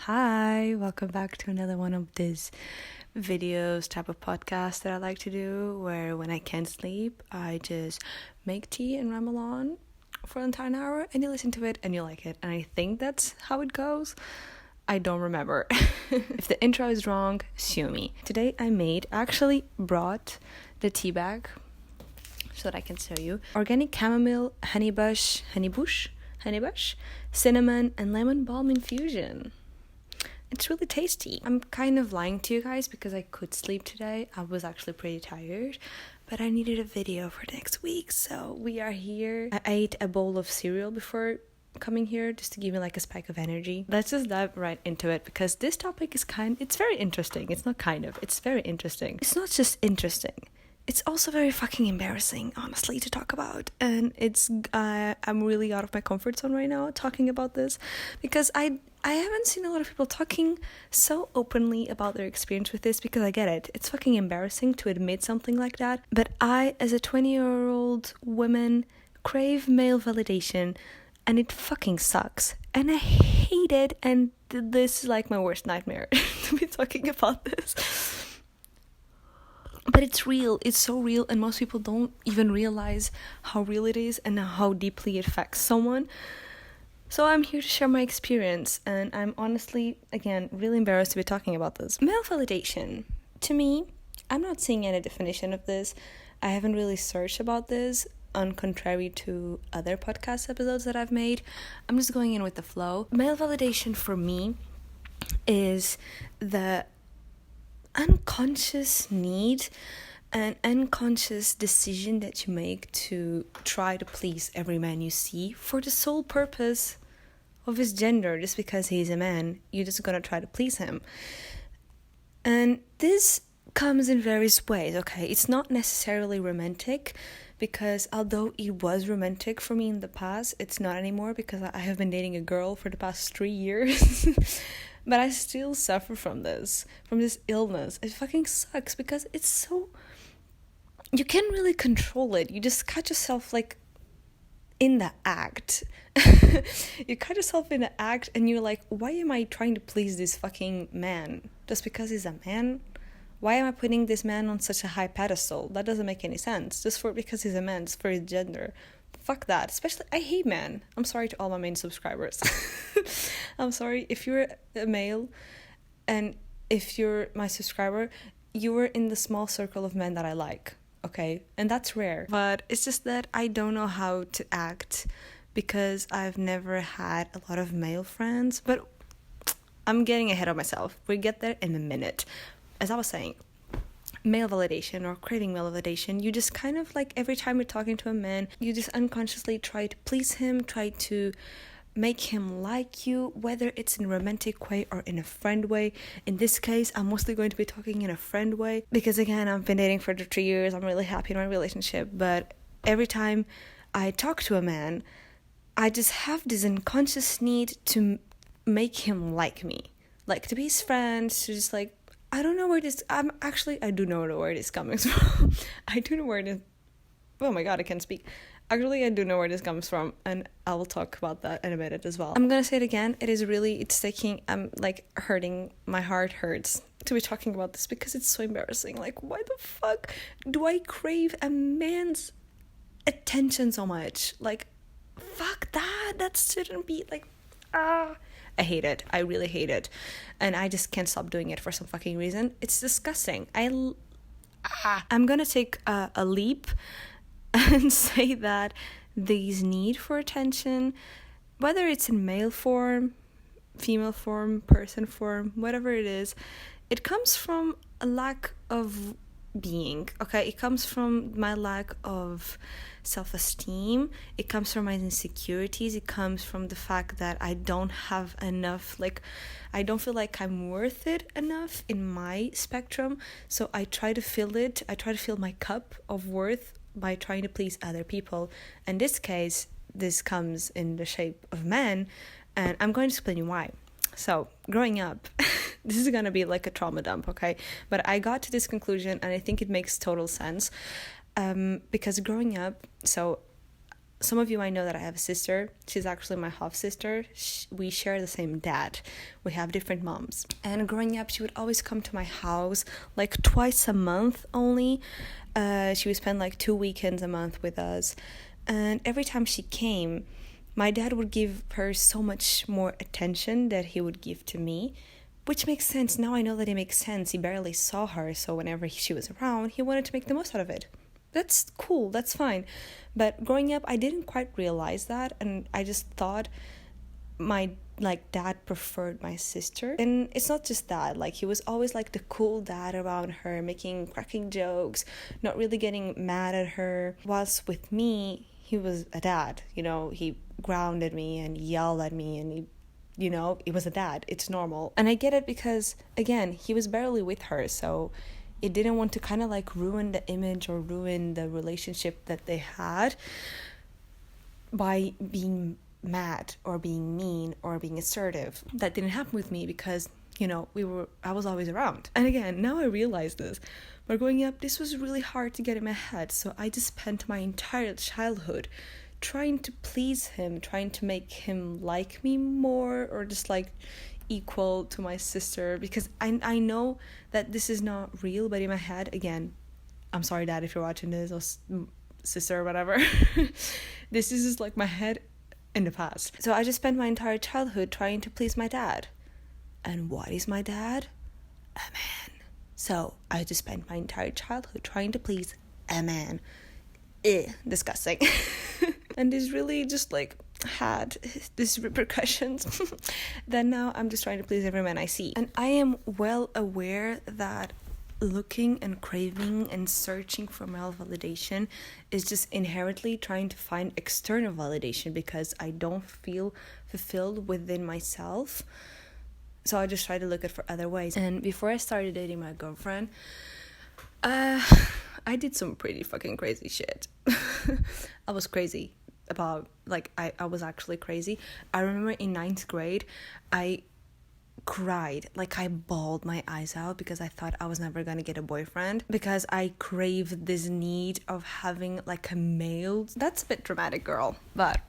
Hi, welcome back to another one of these videos type of podcast that I like to do, where when I can't sleep, I just make tea and ramble on for an entire hour and you listen to it and you like it. And I think that's how it goes. I don't remember. If the intro is wrong, sue me. Today I actually brought the tea bag so that I can show you. Organic chamomile, honeybush, cinnamon, and lemon balm infusion. It's really tasty. I'm kind of lying to you guys because I could sleep today. I was actually pretty tired, but I needed a video for next week, so we are here. I ate a bowl of cereal before coming here just to give me like a spike of energy. Let's just dive right into it because this topic is it's very interesting. It's not kind of, it's very interesting. It's not just interesting. It's also very fucking embarrassing, honestly, to talk about. And I'm really out of my comfort zone right now talking about this because I haven't seen a lot of people talking so openly about their experience with this, because I get it. It's fucking embarrassing to admit something like that. But I, as a 20-year-old woman, crave male validation, and it fucking sucks. And I hate it, and this is like my worst nightmare to be talking about this. But it's real, it's so real, and most people don't even realize how real it is and how deeply it affects someone. So I'm here to share my experience, and I'm honestly, again, really embarrassed to be talking about this. Male validation, to me, I'm not seeing any definition of this. I haven't really searched about this, on contrary to other podcast episodes that I've made. I'm just going in with the flow. Male validation for me is the unconscious need, an unconscious decision that you make to try to please every man you see for the sole purpose of his gender. Just because he's a man, you're just gonna try to please him. And this comes in various ways, okay? It's not necessarily romantic, because although it was romantic for me in the past, it's not anymore because I have been dating a girl for the past 3 years. But I still suffer from this illness. It fucking sucks because it's so... You can't really control it. You just catch yourself like in the act. You catch yourself in the act and you're like, why am I trying to please this fucking man? Just because he's a man? Why am I putting this man on such a high pedestal? That doesn't make any sense. Because he's a man, just for his gender. Fuck that. Especially, I hate men. I'm sorry to all my main subscribers. I'm sorry if you're a male and if you're my subscriber, you were in the small circle of men that I like, okay? And that's rare. But it's just that I don't know how to act because I've never had a lot of male friends. But I'm getting ahead of myself. We'll get there in a minute. As I was saying, male validation or craving male validation, you just kind of like every time you're talking to a man, you just unconsciously try to please him, try to make him like you, whether it's in a romantic way or in a friend way. In this case, I'm mostly going to be talking in a friend way because, again, I've been dating for 3 years. I'm really happy in my relationship, but every time I talk to a man, I just have this unconscious need to make him like me, like to be his friend, to just like, I don't know where this... I do know where this comes from. I do know where this... Oh my god, I can't speak. Actually, I do know where this comes from, and I will talk about that in a minute as well. I'm gonna say it again. It's taking... hurting. My heart hurts to be talking about this because it's so embarrassing. Like, why the fuck do I crave a man's attention so much? Like, fuck that. That shouldn't be like... I hate it. I really hate it. And I just can't stop doing it for some fucking reason. It's disgusting. I'm gonna take a leap and say that this need for attention, whether it's in male form, female form, person form, whatever it is, it comes from a lack of being, okay? It comes from my lack of self-esteem. It comes from my insecurities. It comes from the fact that I don't have enough, I don't feel like I'm worth it enough in my spectrum. So I try to fill it. I try to fill my cup of worth by trying to please other people. In this case, this comes in the shape of men, and I'm going to explain you why. So, growing up, this is gonna be like a trauma dump, okay? But I got to this conclusion, and I think it makes total sense. Because growing up, so some of you might know that I have a sister. She's actually my half sister. We share the same dad. We have different moms. And growing up, she would always come to my house like twice a month only. She would spend like 2 weekends a month with us. And every time she came, my dad would give her so much more attention that he would give to me, which makes sense. Now I know that it makes sense. He barely saw her, so whenever she was around, he wanted to make the most out of it. That's cool, that's fine. But growing up, I didn't quite realize that, and I just thought my dad preferred my sister. And it's not just that, like, he was always like the cool dad around her, making cracking jokes, not really getting mad at her. Whilst with me, he was a dad, he grounded me and yelled at me, and it was a dad. It's normal. And I get it because, again, he was barely with her, so it didn't want to kind of like ruin the image or ruin the relationship that they had by being mad or being mean or being assertive. That didn't happen with me because, I was always around. And again, now I realize this. But growing up, this was really hard to get in my head. So I just spent my entire childhood trying to please him, trying to make him like me more, or just like equal to my sister, because I know that this is not real, but in my head, again, I'm sorry, Dad, if you're watching this, or sister or whatever, this is just like my head in the past. So I just spent my entire childhood trying to please my dad. And what is my dad? A man. So I just spent my entire childhood trying to please a man. Disgusting. And this really just like had these repercussions that now I'm just trying to please every man I see. And I am well aware that looking and craving and searching for male validation is just inherently trying to find external validation because I don't feel fulfilled within myself. So I just try to look it for other ways. And before I started dating my girlfriend, I did some pretty fucking crazy shit. I was crazy about, like, I was actually crazy. I remember in 9th grade, I cried, like I bawled my eyes out because I thought I was never gonna get a boyfriend, because I craved this need of having like a male. That's a bit dramatic, girl, but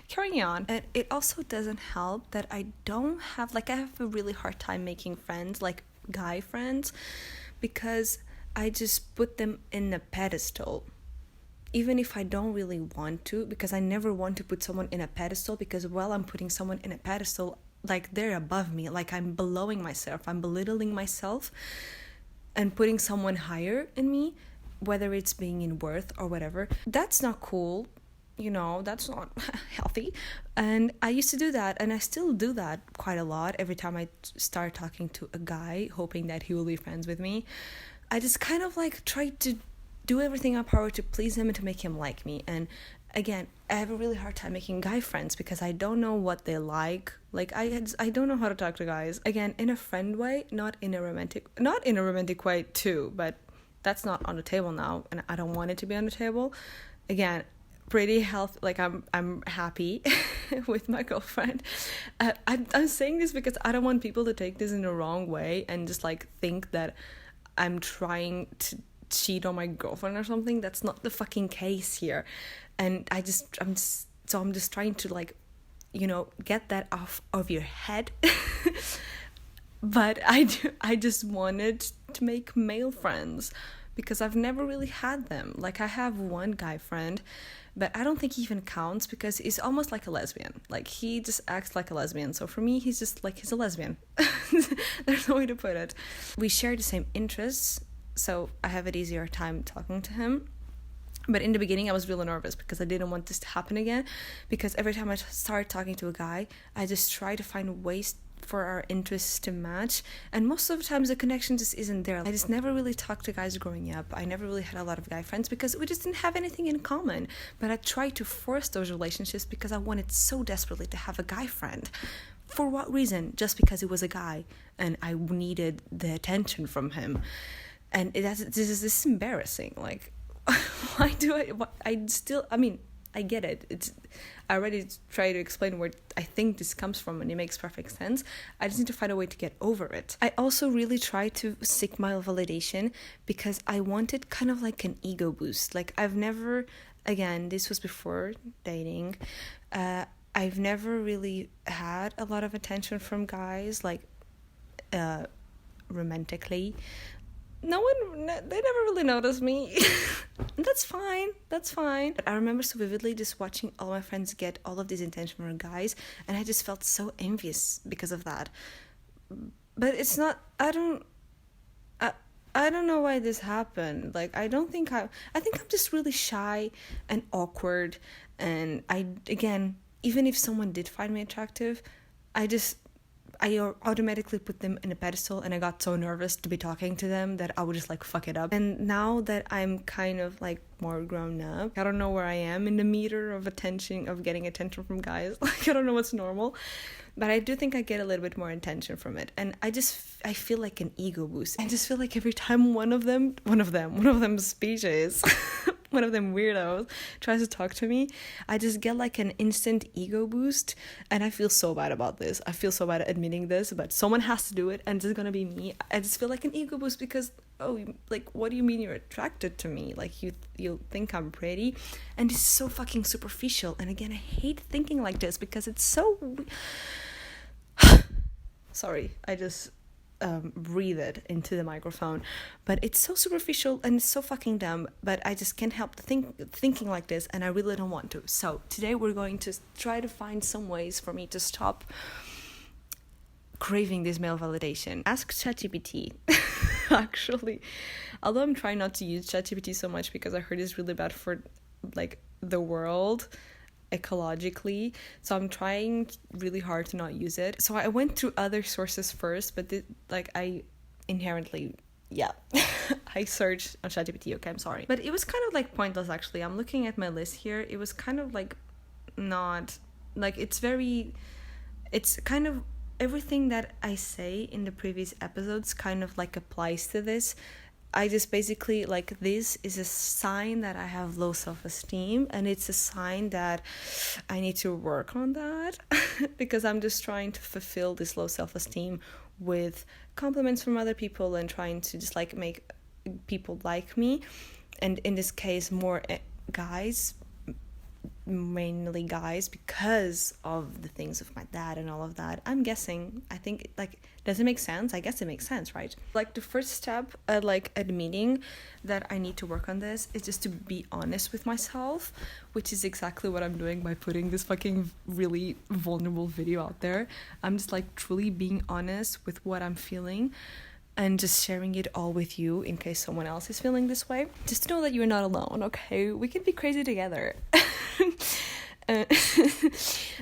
carrying on. And it also doesn't help that I have a really hard time making friends, like guy friends, because I just put them in a pedestal, even if I don't really want to, because I never want to put someone in a pedestal, because while I'm putting someone in a pedestal, like they're above me, like I'm belittling myself and putting someone higher in me, whether it's being in worth or whatever. That's not cool, that's not healthy. And I used to do that, and I still do that quite a lot. Every time I start talking to a guy, hoping that he will be friends with me, I just kind of like try to do everything in my power to please him and to make him like me. And again, I have a really hard time making guy friends because I don't know what they like. Like I don't know how to talk to guys. Again, in a friend way, not in a romantic way too, but that's not on the table now, and I don't want it to be on the table. Again, pretty healthy, like I'm happy with my girlfriend. I'm saying this because I don't want people to take this in the wrong way and just like think that I'm trying to cheat on my girlfriend or something. That's not the fucking case here. And I'm just trying to like, get that off of your head. But I just wanted to make male friends because I've never really had them. Like I have one guy friend, but I don't think he even counts because he's almost like a lesbian. Like he just acts like a lesbian. So for me, he's a lesbian. There's no way to put it. We share the same interests, so I have an easier time talking to him. But in the beginning, I was really nervous because I didn't want this to happen again. Because every time I start talking to a guy, I just try to find ways for our interests to match. And most of the times, the connection just isn't there. I just never really talked to guys growing up. I never really had a lot of guy friends because we just didn't have anything in common. But I tried to force those relationships because I wanted so desperately to have a guy friend. For what reason? Just because he was a guy and I needed the attention from him. And this is embarrassing. Like, why do I get it. I already try to explain where I think this comes from, and it makes perfect sense. I just need to find a way to get over it. I also really try to seek male validation because I wanted kind of like an ego boost. Like I've never again, this was before dating. I've never really had a lot of attention from guys, like romantically. They never really noticed me. That's fine. But I remember so vividly just watching all my friends get all of this attention from guys, and I just felt so envious because of that. But it's not, I don't know why this happened. Like, I think I'm just really shy and awkward, and again, even if someone did find me attractive, I automatically put them in a pedestal, and I got so nervous to be talking to them that I would just like fuck it up. And now that I'm kind of like more grown up, I don't know where I am in the meter of getting attention from guys. Like, I don't know what's normal, but I do think I get a little bit more attention from it, and I feel like an ego boost. I just feel like every time one of them species one of them weirdos tries to talk to me, I just get like an instant ego boost, and I feel so bad about this. I feel so bad at admitting this, but someone has to do it, and it's gonna be me. I just feel like an ego boost because, like, what do you mean you're attracted to me? Like, you think I'm pretty, and it's so fucking superficial. And again, I hate thinking like this because it's so sorry, I just breathe it into the microphone, but it's so superficial and it's so fucking dumb, but I just can't help thinking like this, and I really don't want to. So today we're going to try to find some ways for me to stop craving this male validation. Ask ChatGPT. Actually, although I'm trying not to use ChatGPT so much because I heard it's really bad for like the world ecologically, so I'm trying really hard to not use it. So I went through other sources first, but I inherently I searched on ChatGPT. Okay, I'm sorry, but it was kind of like pointless. Actually, I'm looking at my list here. It was kind of like not like it's kind of everything that I say in the previous episodes kind of like applies to this. I just basically, like, this is a sign that I have low self-esteem, and it's a sign that I need to work on that because I'm just trying to fulfill this low self-esteem with compliments from other people and trying to just like make people like me, and in this case more guys, mainly guys, because of the things of my dad and all of that. I'm guessing, I think, like, does it make sense? I guess it makes sense, right? Like, the first step at like admitting that I need to work on this is just to be honest with myself, which is exactly what I'm doing by putting this fucking really vulnerable video out there. I'm just like truly being honest with what I'm feeling and just sharing it all with you in case someone else is feeling this way. Just to know that you're not alone, okay? We can be crazy together.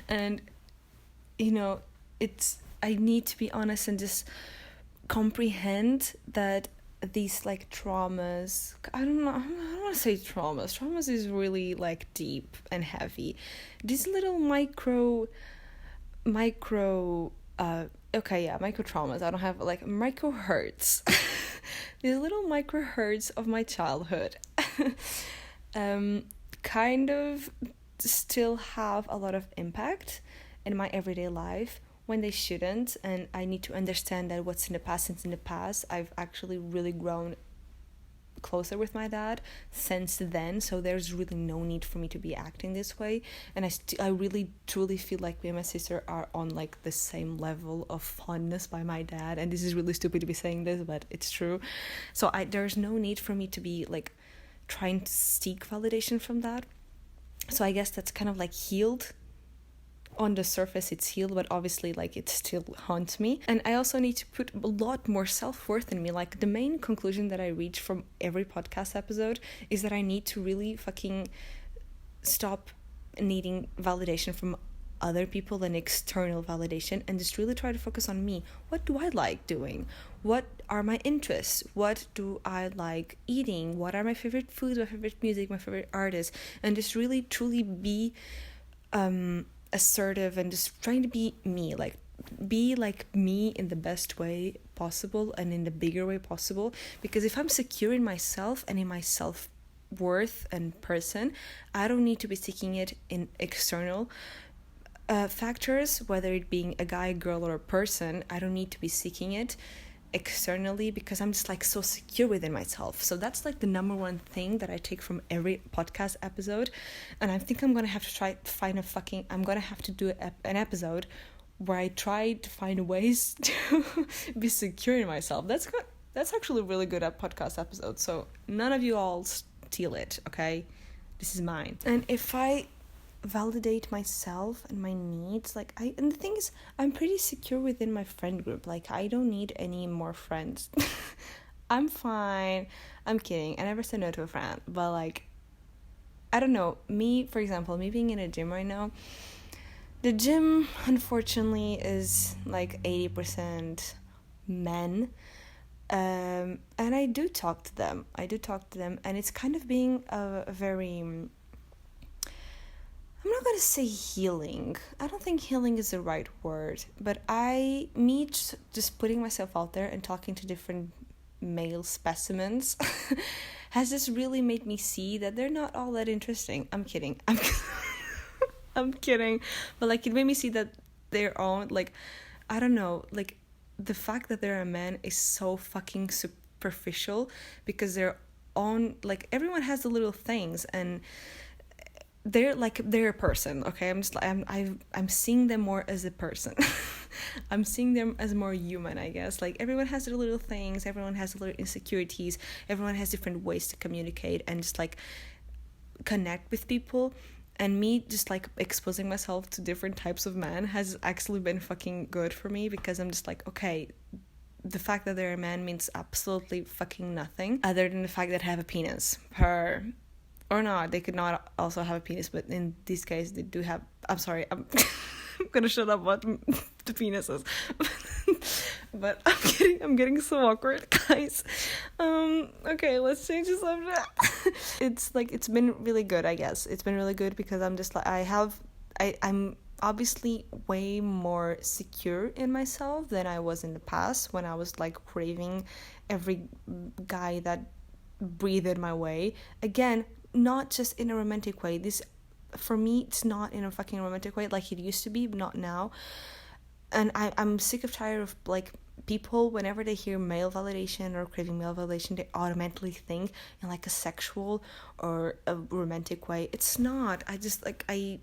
And you know, I need to be honest and just comprehend that these like traumas, I don't want to say traumas is really like deep and heavy. These little micro traumas, I don't have like micro hurts. These little micro hurts of my childhood kind of still have a lot of impact in my everyday life when they shouldn't, and I need to understand that what's in the past is in the past. I've actually really grown closer with my dad since then, so there's really no need for me to be acting this way, and I really truly feel like me and my sister are on like the same level of fondness by my dad, and this is really stupid to be saying this, but it's true. So there's no need for me to be like trying to seek validation from that. So I guess that's kind of like healed. On the surface it's healed, but obviously like it still haunts me, and I also need to put a lot more self-worth in me. Like, the main conclusion that I reach from every podcast episode is that I need to really fucking stop needing validation from other people and external validation, and just really try to focus on me. What do I like doing? What are my interests? What do I like eating? What are my favorite foods, my favorite music, my favorite artists? And just really truly be assertive and just trying to be me, like be like me in the best way possible and in the bigger way possible. Because if I'm secure in myself and in my self-worth and person, I don't need to be seeking it in external factors, whether it being a guy, girl, or a person. I don't need to be seeking it externally because I'm just like so secure within myself. So that's like the number one thing that I take from every podcast episode. And I think I'm gonna have to I'm gonna have to do an episode where I try to find ways to be secure in myself. That's actually a really good podcast episode. So none of you all steal it, okay? This is mine. And if I validate myself and my needs, and the thing is, I'm pretty secure within my friend group. Like, I don't need any more friends. I'm fine. I'm kidding. I never say no to a friend, but like, I don't know, for example, me being in a gym right now, the gym unfortunately is like 80% men, and I do talk to them, and it's kind of being a very, I'm not gonna say healing. I don't think healing is the right word, but just putting myself out there and talking to different male specimens has just really made me see that they're not all that interesting. I'm kidding. I'm kidding. But like, it made me see that their own, like, I don't know, like, the fact that they're a man is so fucking superficial, because their own, like, everyone has the little things, and they're a person, okay? I'm seeing them more as a person. I'm seeing them as more human, I guess. Like, everyone has their little things, everyone has their little insecurities, everyone has different ways to communicate and just like connect with people. And me just like exposing myself to different types of men has actually been fucking good for me, because I'm just like, okay, the fact that they're a man means absolutely fucking nothing other than the fact that I have a penis. Or not, they could not also have a penis, but in this case they do have. I'm sorry, I'm gonna shut up about the penises. But I'm getting so awkward, guys. Okay, let's change the subject. It's been really good, I guess. It's been really good because I'm just like, I'm obviously way more secure in myself than I was in the past, when I was like craving every guy that breathed my way. Again, not just in a romantic way. This, for me, it's not in a fucking romantic way like it used to be, but not now. And I'm sick of tired of like people, whenever they hear male validation or craving male validation, they automatically think in like a sexual or a romantic way. It's not. I just like I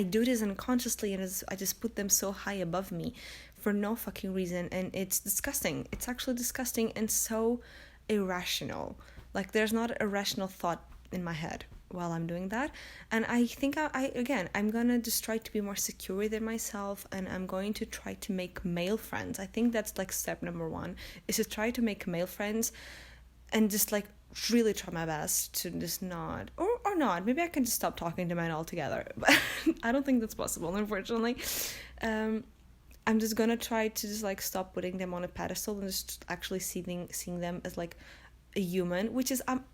do this unconsciously, and I just put them so high above me for no fucking reason, and it's disgusting. It's actually disgusting and so irrational. Like, there's not a rational thought in my head while I'm doing that. And I think I'm gonna just try to be more secure within myself, and I'm going to try to make male friends. I think that's like step number 1, is to try to make male friends, and just like really try my best to just not, or not, maybe I can just stop talking to men altogether, but I don't think that's possible, unfortunately. I'm just gonna try to just like stop putting them on a pedestal and just actually seeing them as like a human, which is I'm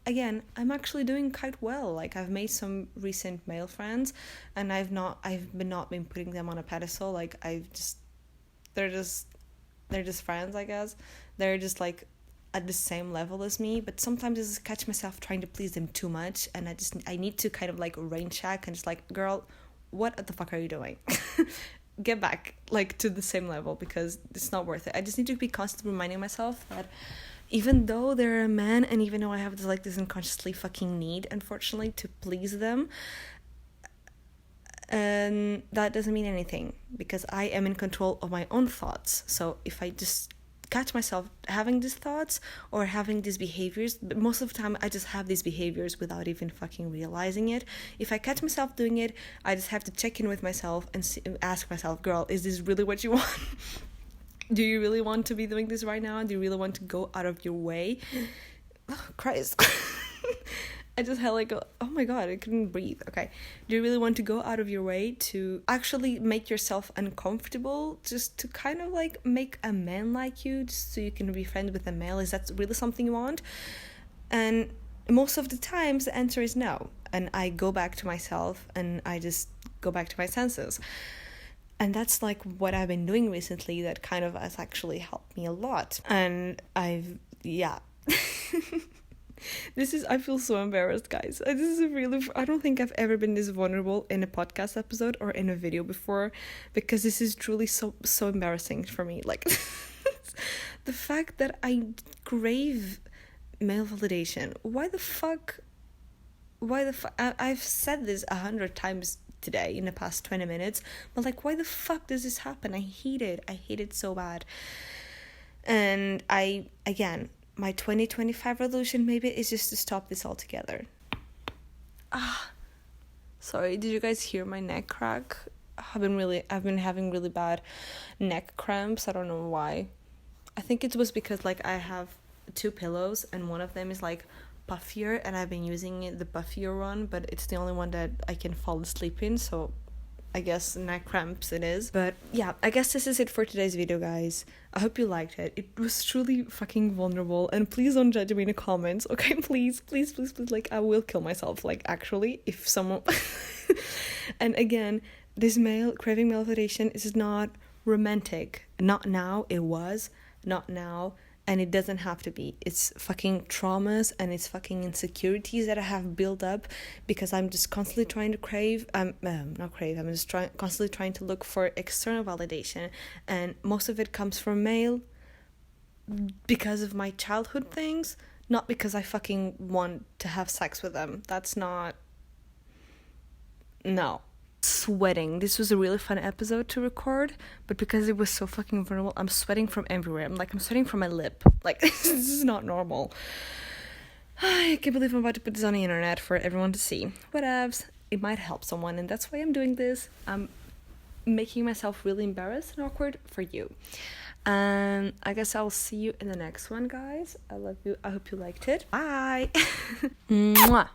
actually doing quite well. Like, I've made some recent male friends, and I've not been putting them on a pedestal. Like, they're just friends, I guess. They're just like at the same level as me, but sometimes I just catch myself trying to please them too much, and I need to kind of like rain check and just like, girl, what the fuck are you doing? Get back like to the same level, because it's not worth it. I just need to be constantly reminding myself that even though they're a man, and even though I have this unconsciously fucking need, unfortunately, to please them, and that doesn't mean anything, because I am in control of my own thoughts. So if I just catch myself having these thoughts or having these behaviors, but most of the time I just have these behaviors without even fucking realizing it. If I catch myself doing it, I just have to check in with myself and ask myself, girl, is this really what you want? Do you really want to be doing this right now? Do you really want to go out of your way? Oh, Christ. I just had like oh my god, I couldn't breathe. Okay. Do you really want to go out of your way to actually make yourself uncomfortable just to kind of like make a man like you, just so you can be friends with a male? Is that really something you want? And most of the times the answer is no. And I go back to myself, and I just go back to my senses. And that's like what I've been doing recently that kind of has actually helped me a lot. And I feel so embarrassed, guys. I don't think I've ever been this vulnerable in a podcast episode or in a video before, because this is truly so embarrassing for me. Like, The fact that I crave male validation. Why the fuck? I've said this 100 times today in the past 20 minutes, but like, why the fuck does this happen? I hate it so bad. And my 2025 resolution maybe is just to stop this altogether. Sorry, did you guys hear my neck crack? I've been having really bad neck cramps. I don't know why. I think it was because like I have 2 pillows and one of them is like puffier, and I've been using the puffier one, but it's the only one that I can fall asleep in, so I guess neck cramps it is. But yeah, I guess this is it for today's video, guys. I hope you liked it. It was truly fucking vulnerable, and please don't judge me in the comments, okay? Please, like, I will kill myself, like, actually, if someone... And again, this craving male validation is not romantic. Not now, it was. Not now. And it doesn't have to be. It's fucking traumas and it's fucking insecurities that I have built up because I'm just constantly trying to constantly trying to look for external validation. And most of it comes from male because of my childhood things, not because I fucking want to have sex with them. That's not... No. Sweating. This was a really fun episode to record, but because it was so fucking vulnerable, I'm sweating from everywhere. I'm sweating from my lip. Like, this is not normal. I can't believe I'm about to put this on the internet for everyone to see. Whatevs. It might help someone, and that's why I'm doing this. I'm making myself really embarrassed and awkward for you. And I guess I'll see you in the next one, guys. I love you. I hope you liked it. Bye. Mwah.